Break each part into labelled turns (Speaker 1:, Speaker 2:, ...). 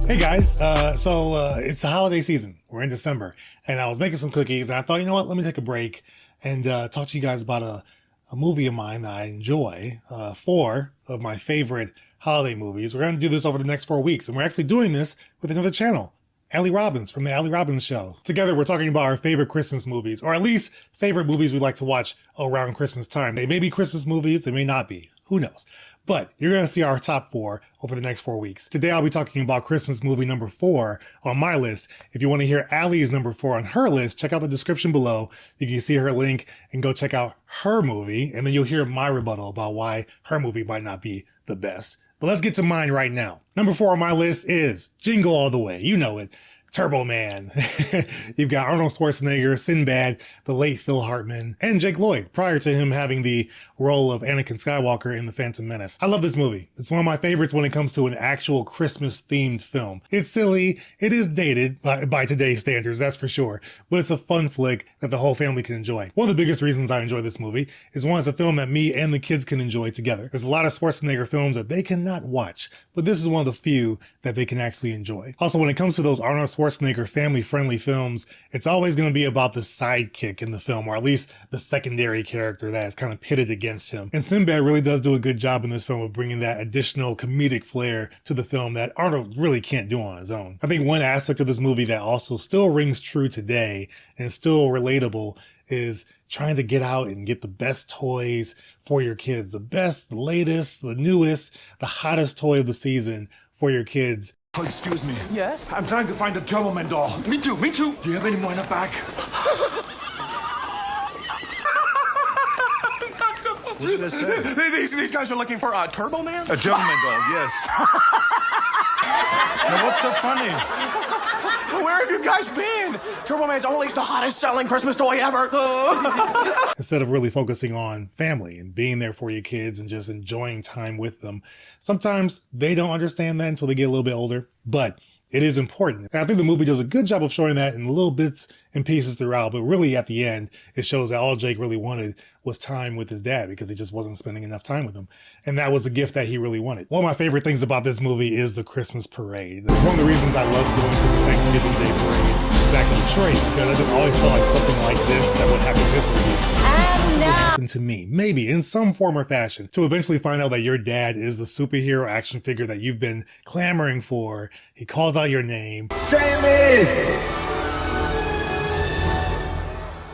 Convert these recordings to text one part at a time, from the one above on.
Speaker 1: Hey guys, it's the holiday season. We're in December, and I was making some cookies, and I thought, you know what, let me take a break and talk to you guys about a movie of mine that I enjoy, 4 of my favorite holiday movies. We're going to do this over the next 4 weeks, and we're actually doing this with another channel, Allie Robbins from The Allie Robbins Show. Together, we're talking about our favorite Christmas movies, or at least favorite movies we like to watch around Christmas time. They may be Christmas movies, they may not be. Who knows? But you're going to see our top 4 over the next 4 weeks. Today, I'll be talking about Christmas movie number 4 on my list. If you want to hear Allie's number 4 on her list, check out the description below. You can see her link and go check out her movie, and then you'll hear my rebuttal about why her movie might not be the best. But let's get to mine right now. Number 4 on my list is Jingle All The Way. You know it. Turbo Man. You've got Arnold Schwarzenegger, Sinbad, the late Phil Hartman, and Jake Lloyd, prior to him having the role of Anakin Skywalker in The Phantom Menace. I love this movie. It's one of my favorites when it comes to an actual Christmas-themed film. It's silly. It is dated by today's standards, that's for sure. But it's a fun flick that the whole family can enjoy. One of the biggest reasons I enjoy this movie is, one, it's a film that me and the kids can enjoy together. There's a lot of Schwarzenegger films that they cannot watch, but this is one of the few that they can actually enjoy. Also, when it comes to those Arnold Schwarzenegger family-friendly films, it's always going to be about the sidekick in the film, or at least the secondary character that is kind of pitted against him. And Sinbad really does do a good job in this film of bringing that additional comedic flair to the film that Arnold really can't do on his own. I think one aspect of this movie that also still rings true today and still relatable is trying to get out and get the best toys for your kids. The best, the latest, the newest, the hottest toy of the season for your kids.
Speaker 2: Oh, excuse me.
Speaker 3: Yes?
Speaker 2: I'm trying to find the Turbo Man doll.
Speaker 3: Me too.
Speaker 2: Do you have any more in the back?
Speaker 3: What did I say? These guys are looking for a Turbo Man?
Speaker 2: A Turbo Man doll, yes. Now, what's so funny?
Speaker 3: Where have you guys been? Turbo Man's only the hottest selling Christmas toy ever.
Speaker 1: Instead of really focusing on family and being there for your kids and just enjoying time with them, sometimes they don't understand that until they get a little bit older, but it is important. And I think the movie does a good job of showing that in little bits and pieces throughout, but really at the end, it shows that all Jake really wanted was time with his dad because he just wasn't spending enough time with him. And that was the gift that he really wanted. One of my favorite things about this movie is the Christmas parade. It's one of the reasons I love going to the Thanksgiving Day parade back in Detroit, because I just always felt like something like this that would happen this weekend happened to me, maybe in some form or fashion, to eventually find out that your dad is the superhero action figure that you've been clamoring for. He calls out your name.
Speaker 4: Jamie!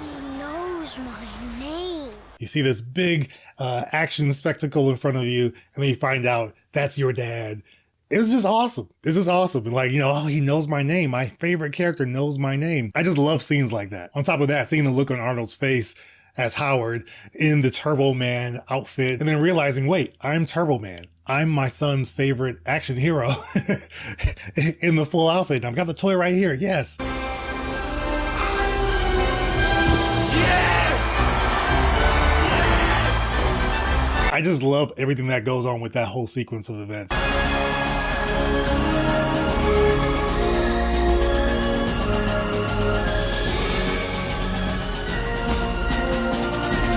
Speaker 4: He knows my name.
Speaker 1: You see this big action spectacle in front of you, and then you find out that's your dad. It's just awesome. It's just awesome. And like, you know, oh, he knows my name. My favorite character knows my name. I just love scenes like that. On top of that, seeing the look on Arnold's face as Howard in the Turbo Man outfit, and then realizing, wait, I'm Turbo Man. I'm my son's favorite action hero in the full outfit. And I've got the toy right here. Yes. I just love everything that goes on with that whole sequence of events.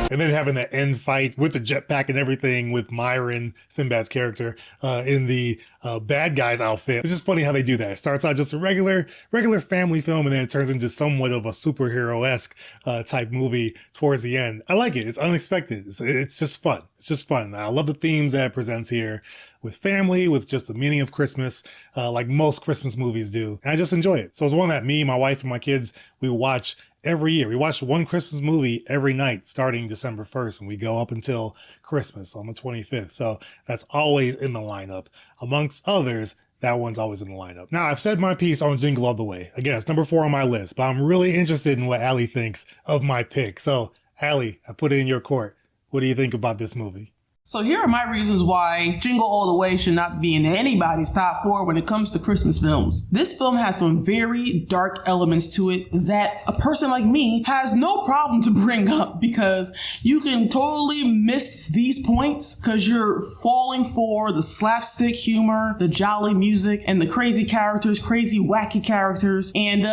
Speaker 1: And then having that end fight with the jetpack and everything with Myron, Sinbad's character, in the bad guy's outfit. It's just funny how they do that. It starts out just a regular family film, and then it turns into somewhat of a superhero-esque type movie towards the end. I like it. It's unexpected. It's just fun. It's just fun. I love the themes that it presents here with family, with just the meaning of Christmas, like most Christmas movies do. And I just enjoy it. So it's one that me, my wife, and my kids, we watch every year. We watch one Christmas movie every night starting December 1st, and we go up until Christmas on the 25th. So that's always in the lineup. Amongst others, that one's always in the lineup. Now, I've said my piece on Jingle All The Way. Again, it's number 4 on my list, but I'm really interested in what Allie thinks of my pick. So, Allie, I put it in your court. What do you think about this movie?
Speaker 5: So here are my reasons why Jingle All The Way should not be in anybody's top 4 when it comes to Christmas films. This film has some very dark elements to it that a person like me has no problem to bring up, because you can totally miss these points because you're falling for the slapstick humor, the jolly music, and the crazy characters, crazy wacky characters, and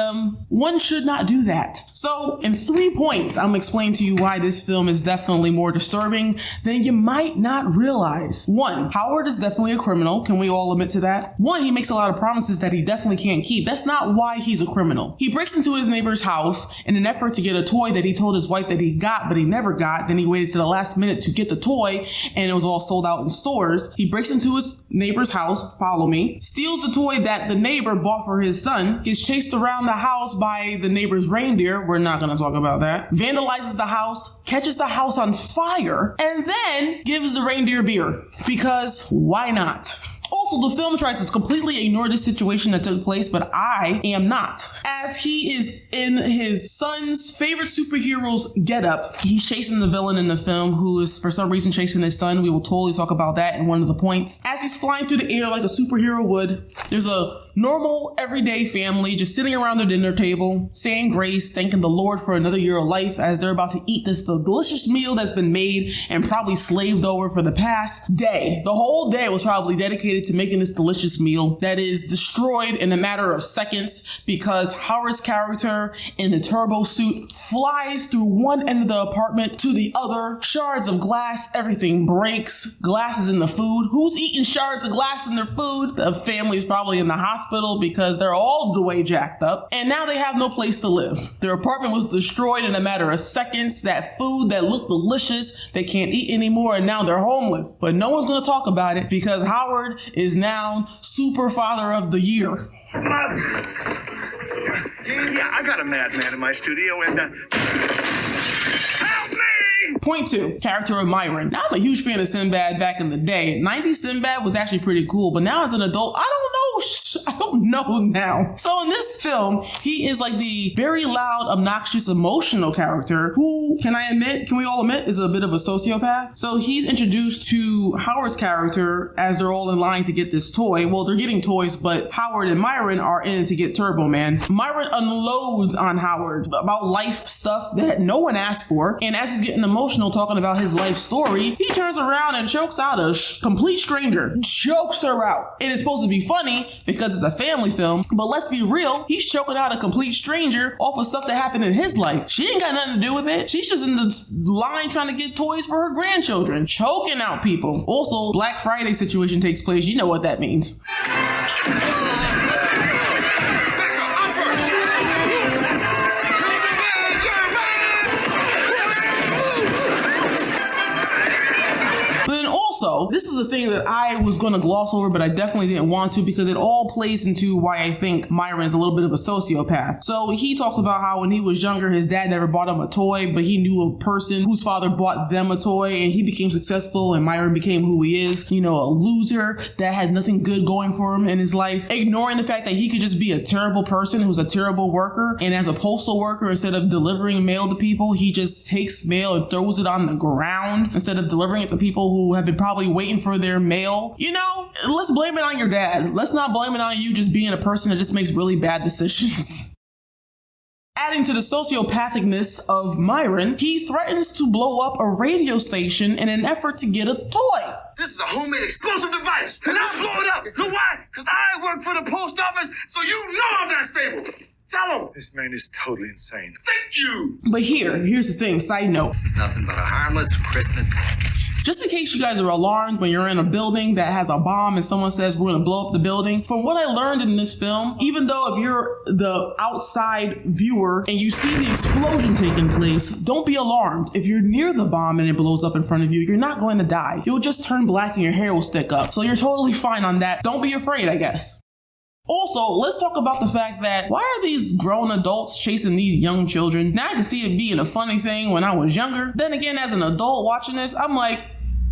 Speaker 5: one should not do that. So in 3 points, I'm explaining to you why this film is definitely more disturbing than you might not realize? One, Howard is definitely a criminal. Can we all admit to that? One, he makes a lot of promises that he definitely can't keep. That's not why he's a criminal. He breaks into his neighbor's house in an effort to get a toy that he told his wife that he got, but he never got. Then he waited to the last minute to get the toy, and it was all sold out in stores. He breaks into his neighbor's house, follow me, steals the toy that the neighbor bought for his son, gets chased around the house by the neighbor's reindeer. We're not going to talk about that. Vandalizes the house, catches the house on fire, and then gives the reindeer beer. Because why not? Also, the film tries to completely ignore this situation that took place, but I am not. As he is in his son's favorite superhero's getup, he's chasing the villain in the film, who is for some reason chasing his son. We will totally talk about that in one of the points. As he's flying through the air like a superhero would, there's a normal, everyday family just sitting around their dinner table, saying grace, thanking the Lord for another year of life as they're about to eat this delicious meal that's been made and probably slaved over for the past day. The whole day was probably dedicated to making this delicious meal that is destroyed in a matter of seconds because Howard's character in the turbo suit flies through one end of the apartment to the other. Shards of glass, everything breaks. Glasses in the food. Who's eating shards of glass in their food? The family's probably in the hospital because they're all the way jacked up, and now they have no place to live. Their apartment was destroyed in a matter of seconds. That food that looked delicious, they can't eat anymore, and now they're homeless. But no one's going to talk about it because Howard is now Super Father of the Year.
Speaker 3: Yeah, I got a madman in my studio, and help me!
Speaker 5: Point two, character of Myron. Now, I'm a huge fan of Sinbad back in the day. 90s Sinbad was actually pretty cool, but now as an adult, I don't know now. So in this film, he is like the very loud, obnoxious, emotional character who, can we all admit, is a bit of a sociopath. So he's introduced to Howard's character as they're all in line to get this toy. Well, they're getting toys, but Howard and Myron are in to get Turbo Man. Myron unloads on Howard about life stuff that no one asked for, and as he's getting emotional talking about his life story, he turns around and chokes out a complete stranger. Chokes her out. It is supposed to be funny because it's a family film, but let's be real, he's choking out a complete stranger off of stuff that happened in his life. She ain't got nothing to do with it. She's just in the line trying to get toys for her grandchildren. Choking out people. Also, Black Friday situation takes place. You know what that means. Also, this is a thing that I was going to gloss over, but I definitely didn't want to because it all plays into why I think Myron is a little bit of a sociopath. So he talks about how when he was younger, his dad never bought him a toy, but he knew a person whose father bought them a toy and he became successful and Myron became who he is. You know, a loser that had nothing good going for him in his life, ignoring the fact that he could just be a terrible person who's a terrible worker. And as a postal worker, instead of delivering mail to people, he just takes mail and throws it on the ground instead of delivering it to people who have been probably waiting for their mail. You know, let's blame it on your dad. Let's not blame it on you just being a person that just makes really bad decisions. Adding to the sociopathicness of Myron, he threatens to blow up a radio station in an effort to get a toy.
Speaker 3: This is a homemade explosive device, and I'll blow it up. You know why? Because I work for the post office, so you know I'm not stable. Tell him.
Speaker 2: This man is totally insane.
Speaker 3: Thank you.
Speaker 5: But here's the thing, side note.
Speaker 3: This is nothing but a harmless Christmas package.
Speaker 5: Just in case you guys are alarmed when you're in a building that has a bomb and someone says we're going to blow up the building. From what I learned in this film, even though if you're the outside viewer and you see the explosion taking place, don't be alarmed. If you're near the bomb and it blows up in front of you, you're not going to die. You'll just turn black and your hair will stick up. So you're totally fine on that. Don't be afraid, I guess. Also, let's talk about the fact that why are these grown adults chasing these young children? Now I can see it being a funny thing when I was younger. Then again, as an adult watching this, I'm like,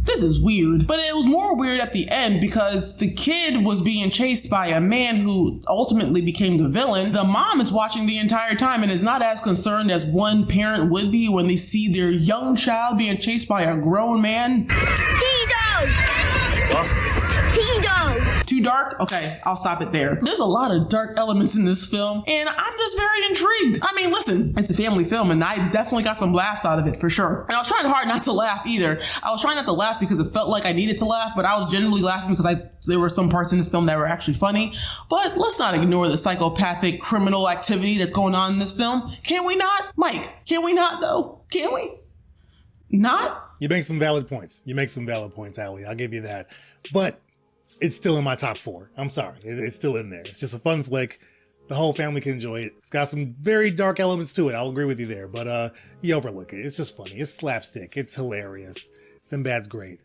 Speaker 5: this is weird. But it was more weird at the end because the kid was being chased by a man who ultimately became the villain. The mom is watching the entire time and is not as concerned as one parent would be when they see their young child being chased by a grown man.
Speaker 3: What?
Speaker 5: Too dark? Okay, I'll stop it there. There's a lot of dark elements in this film, and I'm just very intrigued. I mean, listen, it's a family film, and I definitely got some laughs out of it, for sure. And I was trying hard not to laugh either. I was trying not to laugh because it felt like I needed to laugh, but I was genuinely laughing because there were some parts in this film that were actually funny. But let's not ignore the psychopathic criminal activity that's going on in this film. Can we not? Mike, can we not, though? Can we? Not?
Speaker 1: You make some valid points. You make some valid points, Allie. I'll give you that. But it's still in my top 4. I'm sorry. It's still in there. It's just a fun flick. The whole family can enjoy it. It's got some very dark elements to it. I'll agree with you there. But you overlook it. It's just funny. It's slapstick. It's hilarious. Sinbad's great.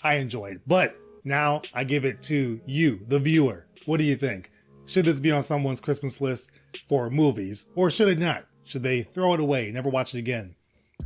Speaker 1: I enjoy it. But now I give it to you, the viewer. What do you think? Should this be on someone's Christmas list for movies? Or should it not? Should they throw it away, never watch it again?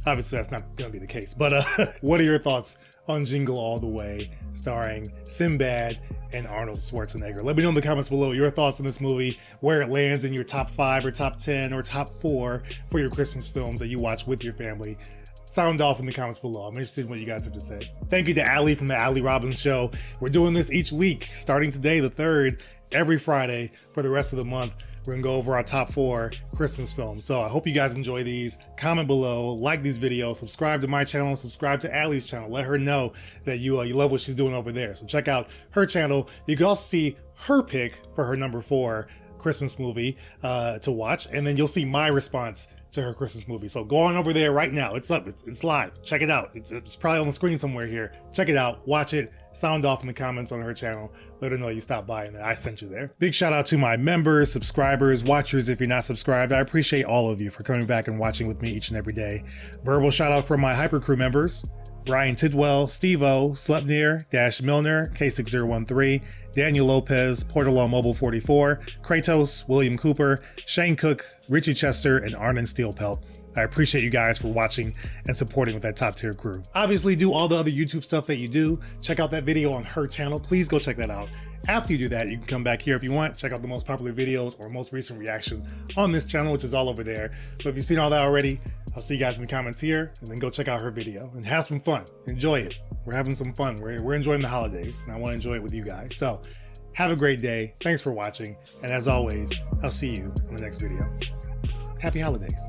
Speaker 1: Obviously, that's not going to be the case. But what are your thoughts on Jingle All The Way, starring Sinbad and Arnold Schwarzenegger? Let me know in the comments below your thoughts on this movie, where it lands in your top 5 or top 10 or top 4 for your Christmas films that you watch with your family. Sound off in the comments below. I'm interested in what you guys have to say. Thank you to Allie from the Allie Robbins Show. We're doing this each week, starting today, the 3rd, every Friday for the rest of the month. We're gonna go over our top 4 Christmas films. So I hope you guys enjoy these. Comment below, like these videos, subscribe to my channel, subscribe to Allie's channel. Let her know that you love what she's doing over there. So check out her channel. You can also see her pick for her number 4 Christmas movie to watch. And then you'll see my response to her Christmas movie. So go on over there right now. It's up, it's live. Check it out. It's probably on the screen somewhere here. Check it out, watch it. Sound off in the comments on her channel. Let her know you stopped by and that I sent you there. Big shout out to my members, subscribers, watchers. If you're not subscribed, I appreciate all of you for coming back and watching with me each and every day. Verbal shout out from my Hyper Crew members: Ryan Tidwell, Steve-O, Slepnir, Dash Milner, K6013, Daniel Lopez, Portalaw Mobile 44, Kratos, William Cooper, Shane Cook, Richie Chester, and Arnon Steelpelt. I appreciate you guys for watching and supporting with that top tier crew. Obviously, do all the other YouTube stuff that you do. Check out that video on her channel. Please go check that out. After you do that, you can come back here if you want. Check out the most popular videos or most recent reaction on this channel, which is all over there. But if you've seen all that already, I'll see you guys in the comments here, and then go check out her video and have some fun. Enjoy it. We're having some fun. We're enjoying the holidays, and I want to enjoy it with you guys. So have a great day. Thanks for watching. And as always, I'll see you in the next video. Happy holidays.